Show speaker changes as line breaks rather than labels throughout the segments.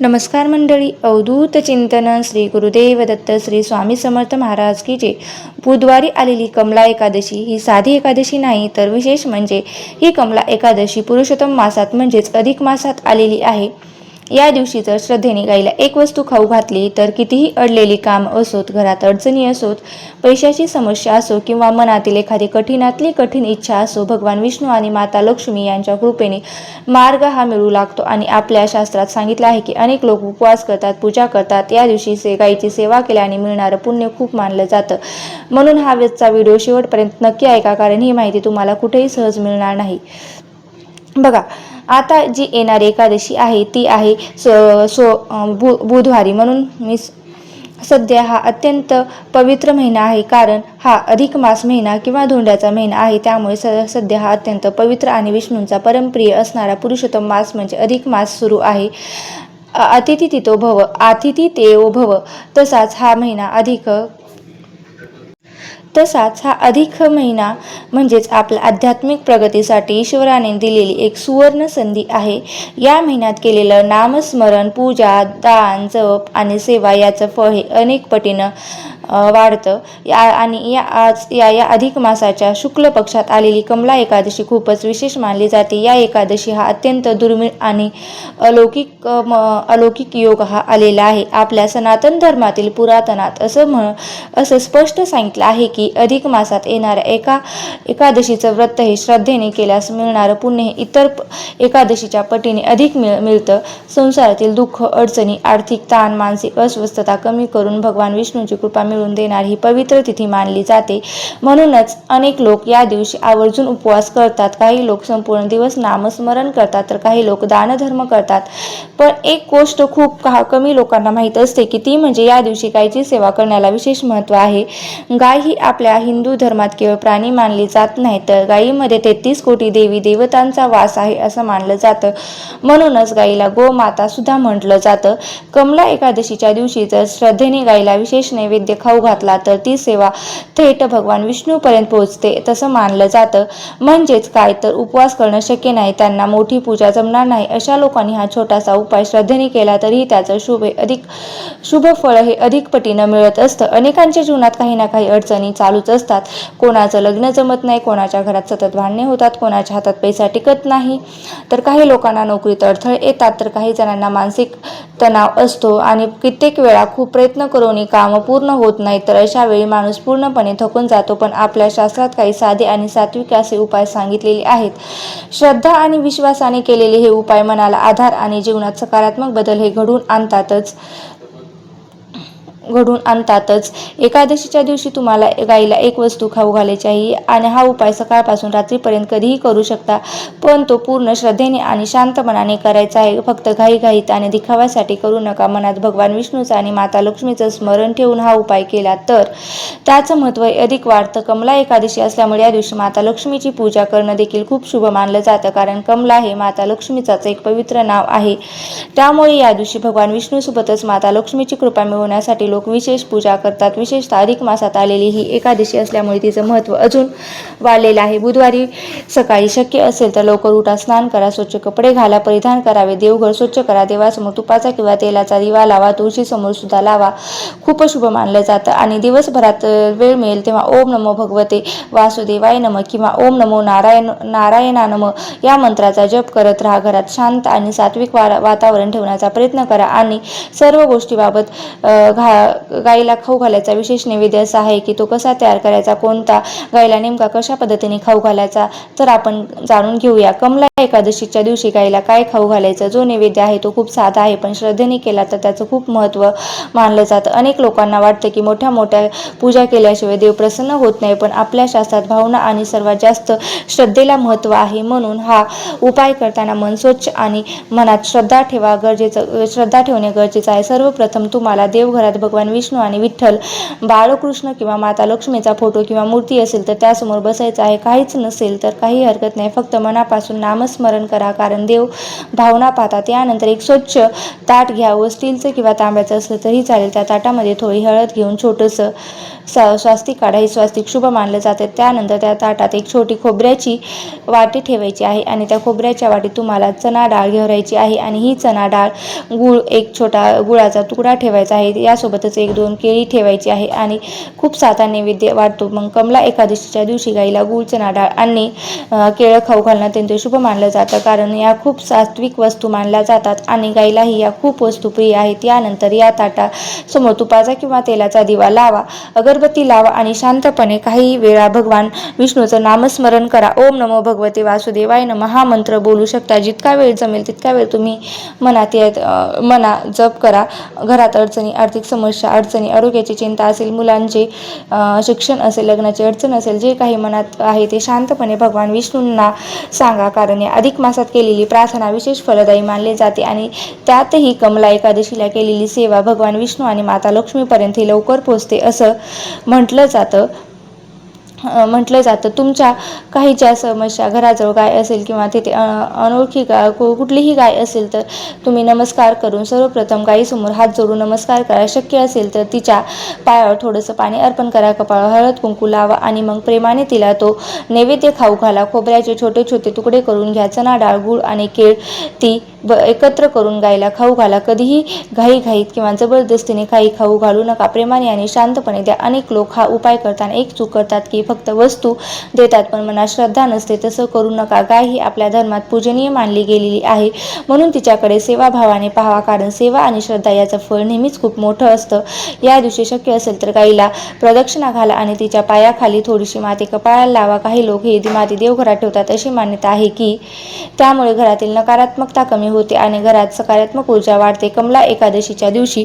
नमस्कार मंडळी, अवधूत चिंतन श्री गुरुदेव दत्त श्री स्वामी समर्थ महाराज की जय. बुधवारी आलेली कमला एकादशी ही साधी एकादशी नाही, तर विशेष म्हणजे ही कमला एकादशी पुरुषोत्तम मासात म्हणजेच अधिक मासात आलेली आहे. या दिवशी जर श्रद्धेने गाईला एक वस्तू खाऊ घातली तर कितीही अडलेली काम असोत, घरात अडचणी असोत, पैशाची समस्या असो किंवा मनातील एखादी कठीणातली कठीण इच्छा असो, भगवान विष्णू आणि माता लक्ष्मी यांच्या कृपेने मार्ग हा मिळू लागतो. आणि आपल्या शास्त्रात सांगितलं आहे की अनेक लोक उपवास करतात, पूजा करतात. या दिवशी गाईची सेवा केल्याने मिळणारं पुण्य खूप मानलं जातं. म्हणून हा वेळचा व्हिडिओ शेवटपर्यंत नक्की ऐका, कारण ही माहिती तुम्हाला कुठेही सहज मिळणार नाही. बघा, आता जी येणारी एकादशी आहे ती आहे बुधवारी. म्हणून मी सध्या हा अत्यंत पवित्र महिना आहे, कारण हा अधिक मास महिना किंवा धोंड्याचा महिना आहे. त्यामुळे सध्या हा अत्यंत पवित्र आणि विष्णूंचा परमप्रिय असणारा पुरुषोत्तम मास म्हणजे अधिक मास सुरू आहे. अतिथी देवो भव. तसाच हा अधिक महिना म्हणजेच आपल्या आध्यात्मिक प्रगतीसाठी ईश्वराने दिलेली एक सुवर्ण संधी आहे. या महिन्यात केलेलं नामस्मरण, पूजा, दान, जप आणि सेवा याचं फळ हे अनेक पटीनं वाढतं. आणि या अधिक मासाच्या शुक्ल पक्षात आलेली कमला एकादशी खूपच विशेष मानली जाते. या एकादशी हा अत्यंत दुर्मिळ आणि अलौकिक योग हा आलेला आहे. आपल्या सनातन धर्मातील पुरातनात असं स्पष्ट सांगितलं आहे की अधिक मासात येणाऱ्या एकादशीचं व्रत हे श्रद्धेने केल्यास मिळणारं पुण्य हे इतर एकादशीच्या पटीने अधिक मिळतं. संसारातील दुःख, अडचणी, आर्थिक ताण, मानसिक अस्वस्थता कमी करून भगवान विष्णूची कृपा मिळवून देणारी ही पवित्र तिथी मानली जाते. म्हणूनच अनेक लोक या दिवशी आवर्जून उपवास करतात. काही लोक संपूर्ण दिवस नामस्मरण करतात, तर काही लोक दानधर्म करतात. पण एक गोष्ट खूप कमी लोकांना माहीत असते की ती म्हणजे या दिवशी गायीची सेवा करण्याला विशेष महत्त्व आहे. गाय ही आपल्या हिंदू धर्मात केवळ प्राणी मानली जात नाही, तर गायीमध्ये 33 कोटी देवी देवतांचा वास आहे असं मानलं जातं. म्हणूनच गायीला गोमाता सुद्धा म्हटलं जातं. कमला एकादशीच्या दिवशी जर श्रद्धेने गायीला विशेष नैवेद्य खाऊ घातला तर ती सेवा थेट भगवान विष्णूपर्यंत पोहोचते तसं मानलं जातं. म्हणजेच काय तर उपवास करणं शक्य नाही, त्यांना मोठी पूजा जमणार नाही, अशा लोकांनी हा छोटासा उपाय श्रद्धेने केला तरीही त्याचं शुभ फळ हे अधिक पटीनं मिळत असतं. अनेकांच्या जीवनात काही ना काही अडचणी चालूच असतात. कोणाचं लग्न जमत नाही, कोणाच्या घरात सतत भांडणे होतात, कोणाच्या हातात पैसा टिकत नाही, तर काही लोकांना नोकरीत अडथळे येतात, तर काही जणांना मानसिक तणाव असतो आणि कित्येक वेळा खूप प्रयत्न करूनही कामं पूर्ण होत नाही. तर अशा वेळी माणूस पूर्णपणे थकून जातो. पण आपल्या शास्त्रात काही साधे आणि सात्विक असे उपाय सांगितलेले आहेत. श्रद्धा आणि विश्वासाने केलेले हे उपाय मनाला आधार आणि जीवनात सकारात्मक बदल हे घडवून आणतातच. एकादशीच्या दिवशी तुम्हाला गाईला एक वस्तू खाऊ घालायची आहे आणि हा उपाय सकाळपासून रात्रीपर्यंत कधीही करू शकता, पण तो पूर्ण श्रद्धेने आणि शांत मनाने करायचा आहे. फक्त घाईघाईत आणि दिखाव्यासाठी करू नका. मनात भगवान विष्णूचं आणि माता लक्ष्मीचं स्मरण ठेवून हा उपाय केला तर त्याचं महत्त्व अधिक वाढतं. कमला एकादशी असल्यामुळे या दिवशी माता लक्ष्मीची पूजा करणं देखील खूप शुभ मानलं जातं, कारण कमला हे माता लक्ष्मीचाच एक पवित्र नाव आहे. त्यामुळे या दिवशी भगवान विष्णूसोबतच माता लक्ष्मीची कृपा मिळवण्यासाठी लोक विशेष पूजा करतात. विशेषतः अधिक मासात आलेली ही एकादशी असल्यामुळे तिचं महत्त्व अजून वाढलेलं आहे. बुधवारी सकाळी शक्य असेल तर लवकर उठा, स्नान करा, स्वच्छ कपडे घाला, परिधान करावे, देवघर स्वच्छ करा, देवासमोर तुपाचा किंवा तेलाचा दिवा लावा, तुळशीसमोर सुद्धा लावा. खूप शुभ मानलं जातं. आणि दिवसभरात वेळ मिळेल तेव्हा ओम नमो भगवते वासुदेवाय नमः किंवा ओम नमो नारायणा नमः या मंत्राचा जप करत राहा. घरात शांत आणि सात्विक वातावरण ठेवण्याचा प्रयत्न करा. आणि सर्व गोष्टीबाबत गाईला खाऊ घालायचा विशेष नैवेद्य असा आहे की तो कसा तयार करायचा, कोणता गाईला नेमका कशा पद्धतीने खाऊ घालायचा, तर आपण जाणून घेऊया. कमला एकादशीच्या दिवशी गाईला काय खाऊ घालायचं? जो नैवेद्य आहे तो खूप साधा आहे, पण श्रद्धेने केला तर त्याचं खूप महत्त्व मानलं जातं. अनेक लोकांना वाटतं की मोठ्या पूजा केल्याशिवाय देव प्रसन्न होत नाही, पण आपल्या शास्त्रात भावना आणि सर्वात जास्त श्रद्धेला महत्त्व आहे. म्हणून हा उपाय करताना मन स्वच्छ आणि मनात श्रद्धा ठेवणे गरजेचं आहे. सर्वप्रथम तुम्हाला देवघरात भगवान भगवान विष्णू आणि विठ्ठल, बाळकृष्ण किंवा माता लक्ष्मीचा फोटो किंवा मूर्ती असेल तर त्यासमोर बसायचं आहे. काहीच नसेल तर काही हरकत नाही, फक्त मनापासून नामस्मरण करा, कारण देव भावना पाहतात. यानंतर एक स्वच्छ ताट घ्या व स्टीलचं किंवा तांब्याचं असलं तरी चालेल. त्या ताटामध्ये थोडी हळद घेऊन छोटंसं स्वास्तिक काढा. हे स्वास्तिक शुभ मानलं जातं. त्यानंतर त्या ताटात एक छोटी खोबऱ्याची वाटी ठेवायची आहे आणि त्या खोबऱ्याच्या वाटीत तुम्हाला चणा डाळ घेरायची आहे आणि ही चणा डाळ, गूळ, एक छोटा गुळाचा तुकडा ठेवायचा आहे. यासोबतच 1-2 केळी ठेवायची आहे आणि खूप साधा नैवेद्य वाटतो. मग कमला एकादशीच्या दिवशी गाईला गूळ, चणा डाळ आणि केळं खाऊ घालणं अत्यंत शुभ मानलं जातं, कारण या खूप सात्विक वस्तू मानल्या जातात आणि गाईलाही या खूप वस्तू प्रिय आहेत. यानंतर या ताटासमोर तुपाचा किंवा तेलाचा दिवा लावा, अगरबत्ती लावा आणि शांतपणे काही वेळा भगवान विष्णूचं नामस्मरण करा. ओम नमो भगवते वासुदेवाय नमः हा मंत्र बोलू शकता. जितका वेळ जमेल तितका वेळ तुम्ही मना जप करा. घरात अडचणी, आर्थिक समस्या, अडचणी, आरोग्याची चिंता असेल, मुलांचे शिक्षण असेल, लग्नाची अडचण असेल, जे काही मनात आहे ते शांतपणे भगवान विष्णूंना सांगा, कारण या अधिक मासात केलेली प्रार्थना विशेष फलदायी मानले जाते आणि त्यातही कमला एकादशीला केलेली सेवा भगवान विष्णू आणि माता लक्ष्मीपर्यंत ही लवकर पोहोचते असं म्हटलं जातं. तुमच्या काही ज्या समस्या, घराजवळ गाय असेल किंवा तिथे अनोळखी कुठलीही गाय असेल तर तुम्ही नमस्कार करून सर्वप्रथम गायीसमोर हात जोडून नमस्कार करा. शक्य असेल तर तिच्या पायावर थोडंसं पाणी अर्पण करा, कपाळावर हळद कुंकू लावा आणि मग प्रेमाने तिला तो नैवेद्य खाऊ घाला. खोबऱ्याचे छोटे छोटे तुकडे करून घ्या. चणा डाळ, गूळ आणि केळ ती एकत्र करून गायला खाऊ घाला. कधीही घाईघाईत किंवा जबरदस्तीने काही खाऊ घालू नका. प्रेमाने आणि शांतपणे द्या. अनेक लोक हा उपाय करताना एक चूक करतात की फक्त वस्तू देतात पण मनात श्रद्धा नसते. तसं करू नका. गाय ही आपल्या धर्मात पूजनीय मानली गेलेली आहे, म्हणून तिच्याकडे सेवाभावाने पाहावा, कारण सेवा आणि श्रद्धा याचं फळ नेहमीच खूप मोठं असतं. या दिवशी शक्य असेल तर गायीला प्रदक्षिणा घाला आणि तिच्या पायाखाली थोडीशी माती कपाळाला लावा. काही लोक ही माती देवघरात ठेवतात. अशी मान्यता आहे की त्यामुळे घरातील नकारात्मकता कमी होते आणि घरात सकारात्मक ऊर्जा वाढते. कमला एकादशीच्या दिवशी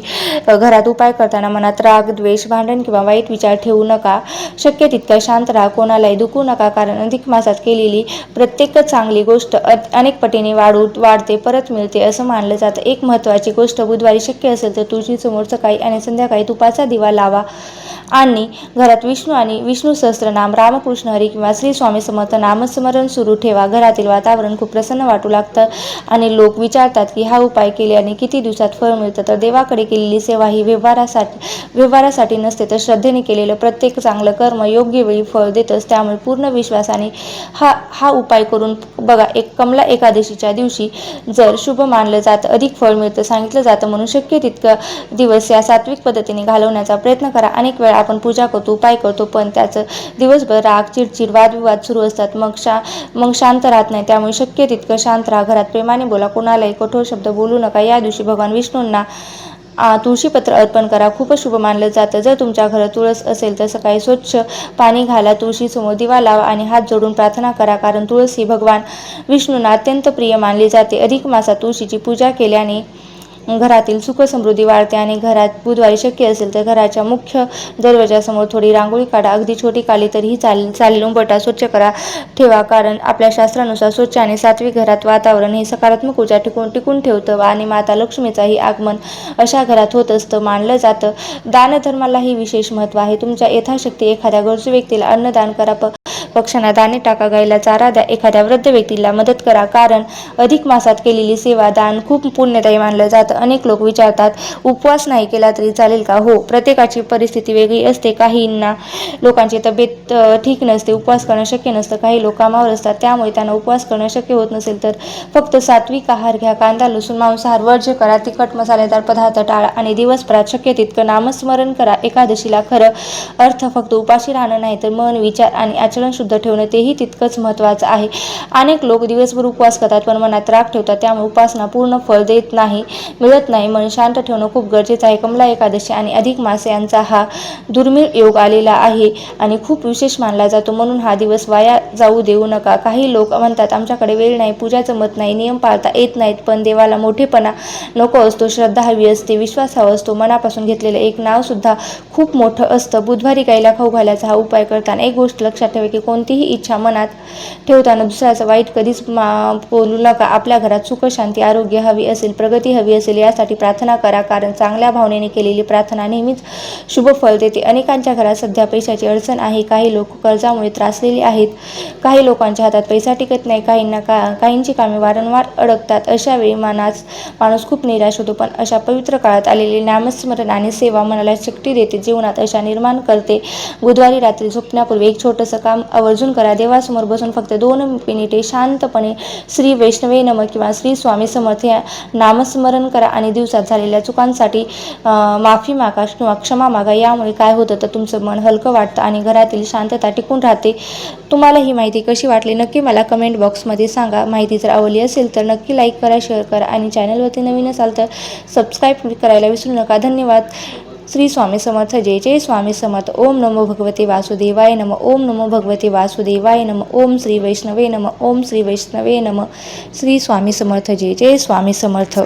घरात उपाय करताना मनात राग, द्वेष, भांडण किंवा वाईट विचार ठेवू नका. शक्य तितकं शांत राहा. कोणालाही दुखवू नका, कारण अधिक मासात केलेली प्रत्येक चांगली गोष्ट अनेक पटीने वाढते, परत मिळते असं मानलं जातं. एक महत्त्वाची गोष्ट, बुधवारी शक्य असेल तर तुळशीसमोर सकाळी आणि संध्याकाळी तुपाचा दिवा लावा आणि घरात विष्णू आणि विष्णू सहस्त्रनाम, रामकृष्ण हरी किंवा श्री स्वामी समर्थ नामस्मरण सुरू ठेवा. घरातील वातावरण खूप प्रसन्न वाटू लागतं आणि लोक विचारतात की हा उपाय केल्याने किती दिवसात फळ मिळतं. तर देवाकडे केलेली सेवा ही व्यवहारासाठी नसते, तर श्रद्धेने केलेलं प्रत्येक चांगलं कर्म योग्य वेळी फळ देतच. त्यामुळे पूर्ण विश्वासाने हा उपाय करून बघा. कमला एकादशीच्या दिवशी जर शुभ मानलं जातं, अधिक फळ मिळतं सांगितलं जातं, म्हणून शक्य तितकं दिवस या सात्विक पद्धतीने घालवण्याचा प्रयत्न करा. अनेक वेळा आपण पूजा करतो, उपाय करतो, पण त्याचं दिवसभर राग, चिडचिड, वादविवाद सुरू असतात. मग शांत राहत नाही. त्यामुळे शक्य तितकं शांत राहा. घरात प्रेमाने बोला, कोणालाही कठोर शब्द बोलू नका. या दिवशी भगवान विष्णूंना तुळशीपत्र अर्पण करा. खूपच शुभ मानलं जातं. जर तुमच्या घरात तुळस असेल तर सकाळी स्वच्छ पाणी घाला, तुळशीसमोर दिवा लावा आणि हात जोडून प्रार्थना करा, कारण तुळस ही भगवान विष्णूंना अत्यंत प्रिय मानली जाते. अधिक मासात तुळशीची पूजा केल्याने घरातील सुख समृद्धी वाढते आणि घरात बुधवारी शक्य असेल तर घराच्या मुख्य दरवाजासमोर थोडी रांगोळी काढा. अगदी छोटी काढली तरीही चालेल. उंबरठा स्वच्छ ठेवा, कारण आपल्या शास्त्रानुसार स्वच्छ आणि सात्विक घरात वातावरण हे सकारात्मक ऊर्जा टिकून ठेवतं आणि माता लक्ष्मीचाही आगमन अशा घरात होत असतं मानलं जातं. दानधर्मालाही विशेष महत्त्व आहे. तुमच्या यथाशक्ती एखाद्या गरजू व्यक्तीला अन्नदान करा, पक्ष्यांना दाणे टाका, गायला चारा द्या, एखाद्या वृद्ध व्यक्तीला मदत करा, कारण अधिक मासात केलेली सेवा, दान खूप पुण्यदायी मानलं जातं. अनेक लोक विचारतात उपवास नाही केला तरी चालेल का? हो, प्रत्येकाची परिस्थिती वेगळी असते. काहींना लोकांची तब्येत ठीक नसते, उपवास करणं शक्य नसतं. काही लोक कामावर असतात, त्यामुळे त्यांना उपवास करणं शक्य होत नसेल तर फक्त सात्विक आहार घ्या. कांदा, लसूण, मांसाहार वर्ज्य करा. तिखट मसालेदार पदार्थ टाळा आणि दिवसभरात शक्य तितकं नामस्मरण करा. एकादशीला खरं अर्थ फक्त उपाशी राहणं नाही, तर मन, विचार आणि आचरण शुद्ध ठेवणं तेही तितकंच महत्त्वाचं आहे. अनेक लोक दिवसभर उपवास करतात पण मनात राग ठेवतात, त्यामुळे उपासना पूर्ण फळ मिळत नाही. मन शांत ठेवणं खूप गरजेचं आहे. कमला एकादशी आणि अधिक मास यांचा हा दुर्मिळ योग आलेला आहे आणि खूप विशेष मानला जातो, म्हणून हा दिवस वाया जाऊ देऊ नका. काही लोक म्हणतात आमच्याकडे वेळ नाही, पूजा जमत नाही, नियम पाळता येत नाहीत, पण देवाला मोठेपणा नको असतो, श्रद्धा हवी असते, विश्वास हवा असतो. मनापासून घेतलेलं एक नाव सुद्धा खूप मोठं असतं. बुधवारी गायला खाऊ घालायचा हा उपाय करताना एक गोष्ट लक्षात ठेवा की कोणतीही इच्छा मनात ठेवताना दुसऱ्याचं वाईट कधीच बोलू नका. आपल्या घरात सुख, शांती, आरोग्य हवी असेल, प्रगती हवी असेल यासाठी प्रार्थना करा, कारण चांगल्या भावनेने केलेली प्रार्थना नेहमीच शुभ फळ देते. अनेकांच्या घरात सध्या पैशाची अडचण आहे. काही लोक कर्जामुळे त्रासलेले आहेत. काही लोकांच्या हातात पैसा टिकत नाही. काहींची कामे वारंवार अडकतात. अशा वेळी माणूस खूप निराश होतो. पण अशा पवित्र काळात आलेले नामस्मरण आणि सेवा मनाला शक्ती देते, जीवनात आशा निर्माण करते. बुधवारी रात्री झोपण्यापूर्वी एक छोटंसं काम आवर्जून करा. देवासमोर बसून फक्त 2 मिनिटे शांतपणे श्री वैष्णवे नमः किंवा श्री स्वामी समर्थ या नामस्मरण करा आणि दिवसात झालेल्या चुकांसाठी माफी मागा किंवा क्षमा मागा. यामुळे काय होतं तर तुमचं मन हलकं वाटतं आणि घरातील शांतता टिकून राहते. तुम्हाला ही माहिती कशी वाटली नक्की मला कमेंट बॉक्समध्ये सांगा. माहिती जर आवडली असेल तर नक्की लाईक करा, शेअर करा आणि चॅनलवरती नवीन असाल तर सबस्क्राईब करायला विसरू नका. धन्यवाद. श्री स्वामी समर्थ. जय जय स्वामी समर्थ. ओम नमो भगवते वासुदेवाय नमः. ओम नमो भगवते वासुदेवाय नमः. ओम श्री वैष्णवे नमः. ओम श्री वैष्णवे नमः. श्री स्वामी समर्थ. जय जय स्वामी समर्थ.